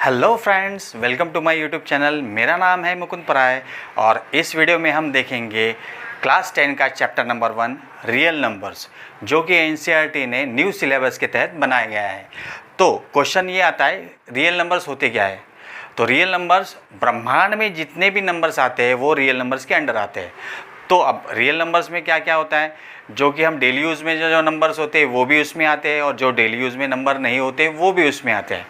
Hello friends, welcome to my YouTube channel. मेरा नाम है मुकुंद पराय और इस वीडियो में हम देखेंगे क्लास 10 का चैप्टर नंबर 1 रियल नंबर्स, जो कि एनसीईआरटी ने न्यू सिलेबस के तहत बनाया गया है। तो क्वेश्चन ये आता है, रियल नंबर्स होते क्या है? तो रियल नंबर्स, ब्रह्मांड में जितने भी नंबर्स आते हैं वो रियल नंबर्स के अंडर आते हैं। तो अब रियल नंबर्स में क्या क्या होता है, जो कि हम डेली यूज़ में जो नंबर्स होते हैं वो भी उसमें आते हैं, और जो डेली यूज़ में नंबर नहीं होते वो भी उसमें आते हैं।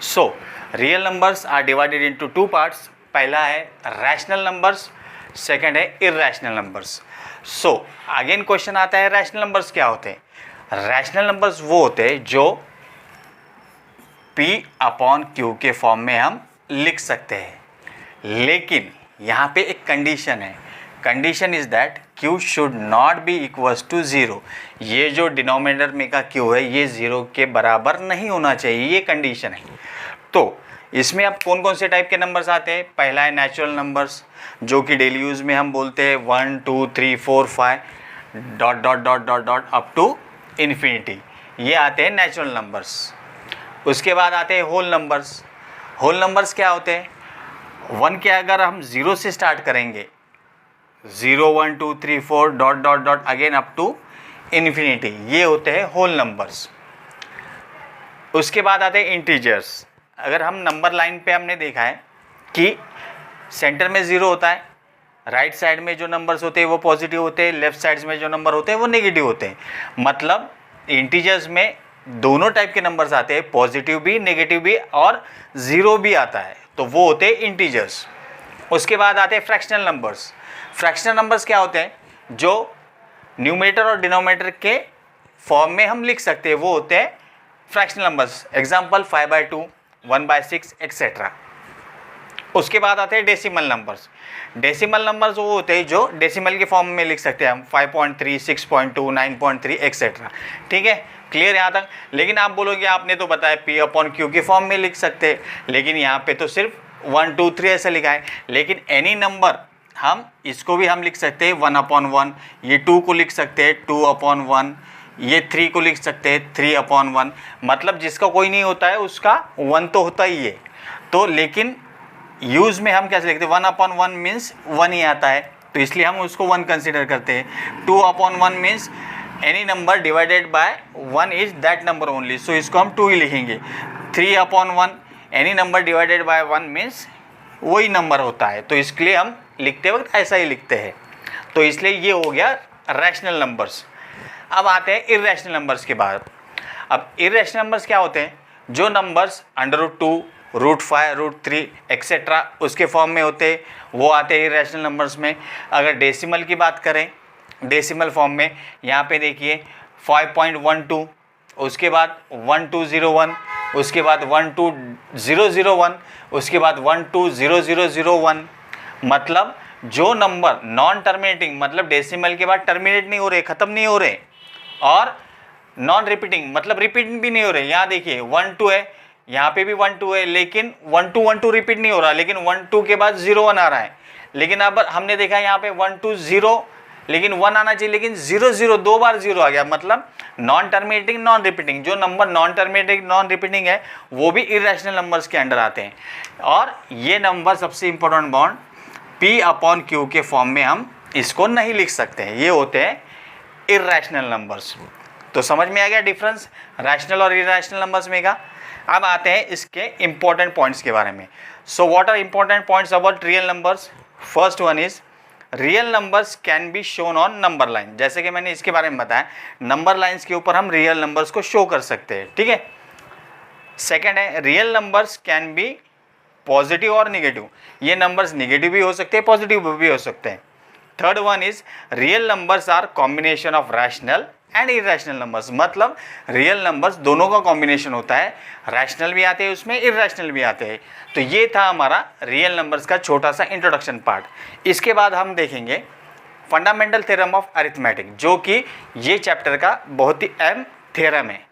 So real numbers are divided into 2 parts. पहला है रैशनल नंबर्स, सेकंड है irrational numbers. So again question आता है, रैशनल नंबर्स क्या होते हैं? रैशनल नंबर्स वो होते हैं जो P/Q के फॉर्म में हम लिख सकते हैं, लेकिन यहाँ पे एक कंडीशन है। Condition is that Q should not be equals to 0। ये जो डिनोमिनेटर में का Q है ये 0 के बराबर नहीं होना चाहिए, ये कंडीशन है। तो इसमें अब कौन कौन से टाइप के नंबर्स आते हैं? पहला है नेचुरल नंबर्स, जो कि डेली यूज़ में हम बोलते हैं 1 2 3 4 5 dot dot dot dot dot up to infinity, ये आते हैं नेचुरल नंबर्स। उसके बाद आते हैं होल नंबर्स। होल नंबर्स क्या होते हैं? 1 के अगर हम 0 से स्टार्ट करेंगे, 0 1 2 3 4 dot dot dot again up to infinity, ये होते हैं होल नंबर्स। उसके बाद आते हैं इंटीजर्स। अगर हम नंबर लाइन पे हमने देखा है कि सेंटर में 0 होता है, राइट साइड में जो नंबर्स होते हैं वो पॉजिटिव होते हैं, लेफ्ट साइड में जो नंबर होते हैं वो नेगेटिव होते हैं। मतलब इंटीजर्स में दोनों टाइप के नंबर्स आते हैं, पॉजिटिव भी नेगेटिव भी और 0 भी आता है, तो वो होते हैं इंटीजर्स। उसके बाद आते हैं फ्रैक्शनल नंबर्स। फ्रैक्शनल नंबर्स क्या होते हैं? जो न्यूमरेटर और डिनोमिनेटर के फॉर्म में हम लिख सकते हैं, वो होते हैं फ्रैक्शनल नंबर्स। Example 5/2 1/6 etcetera. उसके बाद आते हैं डेसिमल नंबर्स। डेसिमल नंबर्स वो होते हैं जो डेसिमल के फॉर्म में लिख सकते हैं हम, 5.3 6.2 9.3 एक्सेट्रा। ठीक है, क्लियर यहाँ तक? लेकिन आप बोलोगे आपने तो बताया P/Q के फॉर्म में लिख सकते हैं, लेकिन यहाँ पे तो सिर्फ 1 2 3 ऐसे लिखा है। लेकिन एनी नंबर हम इसको भी हम लिख सकते हैं 1/1, ये 2 को लिख सकते हैं 2/1, ये 3 को लिख सकते हैं 3/1। मतलब जिसका कोई नहीं होता है उसका 1 तो होता ही है। तो लेकिन यूज़ में हम कैसे लिखते हैं? 1/1 मीन्स 1 ही आता है, तो इसलिए हम उसको 1 कंसिडर करते हैं। 2/1 means any number divided by 1 is that number only, so इसको हम 2 ही लिखेंगे। 3/1 any number divided by 1 means वही नंबर होता है, तो इसके लिए हम लिखते वक्त ऐसा ही लिखते हैं। तो इसलिए ये हो गया रैशनल नंबर्स। अब आते हैं इर्रेशनल नंबर्स के बाद। अब इर्रेशनल नंबर्स क्या होते हैं? जो नंबर्स √2 √5 √3 एक्सेट्रा उसके फॉर्म में होते हैं, वो आते हैं इर्रेशनल नंबर्स में। अगर डेसिमल की बात करें, डेसिमल फॉर्म में यहाँ पे देखिए 5.12, उसके बाद 1201, उसके बाद 12001, उसके बाद 1200001। मतलब जो नंबर नॉन टर्मिनेटिंग, मतलब डेसिमल के बाद टर्मिनेट नहीं हो रहे, ख़त्म नहीं हो रहे, और नॉन रिपीटिंग मतलब रिपीट भी नहीं हो रहे। यहाँ देखिए 1 2 है, यहाँ पे भी 1 2 है, लेकिन 1 2 1 2 रिपीट नहीं हो रहा, लेकिन 1 2 के बाद 0 1 आ रहा है। लेकिन अब हमने देखा यहाँ पे 1 2 0, लेकिन 1 आना चाहिए, लेकिन 0 0 2 बार 0 आ गया। मतलब नॉन टर्मिनेटिंग नॉन रिपीटिंग, जो number non terminating non repeating है वो भी इर्रेशनल नंबर्स के अंडर आते हैं। और ये नंबर सबसे इंपॉर्टेंट बॉन्ड P/Q के फॉर्म में हम इसको नहीं लिख सकते हैं, ये होते हैं इर्रेशनल नंबर्स। तो समझ में आ गया डिफरेंस रैशनल और इर्रेशनल नंबर्स में का। अब आते हैं इसके इंपॉर्टेंट पॉइंट्स के बारे में। So what are important points about real numbers? First one is real numbers can be shown on number line. जैसे कि मैंने इसके बारे में बताया, नंबर लाइन्स के ऊपर हम रियल नंबर्स को शो कर सकते हैं। ठीक है। सेकेंड है real numbers can be positive और निगेटिव। ये नंबर्स निगेटिव भी हो सकते हैं, पॉजिटिव भी हो सकते हैं। Third one is real numbers are combination of rational and irrational numbers. मतलब रियल नंबर्स दोनों का कॉम्बिनेशन होता है, रैशनल भी आते हैं उसमें, इर्रेशनल भी आते हैं। तो ये था हमारा रियल नंबर्स का छोटा सा इंट्रोडक्शन पार्ट। इसके बाद हम देखेंगे फंडामेंटल थ्योरम ऑफ अरिथमेटिक, जो कि ये चैप्टर का बहुत ही अहम थ्योरम है।